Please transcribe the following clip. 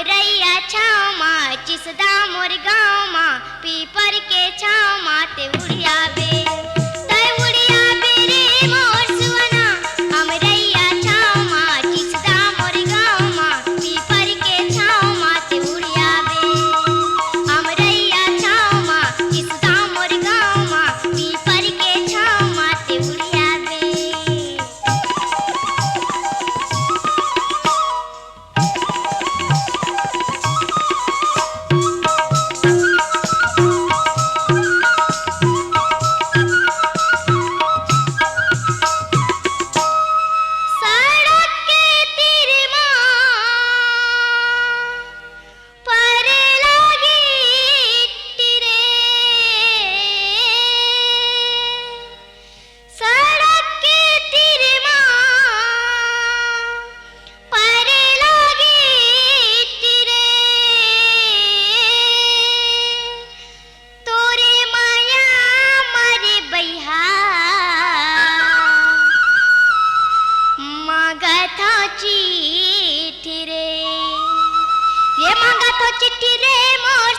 अमरैया छाँव माँ चिसदा मोर गाँव माँ पीपर के छाँव माँ ते उड़िया बे रे मोर सुवना अमरैया छाँव माँ चिसदा मोर गाँव माँ पीपर के छाँव माँ ते उड़िया बे अमरैया छाँव माँ चिसदा मोर गाँव माँ पीपर के छाँव माँ ते उड़िया बे। चिट्ठी रे ये मांगा तो चिट्ठी रे मोर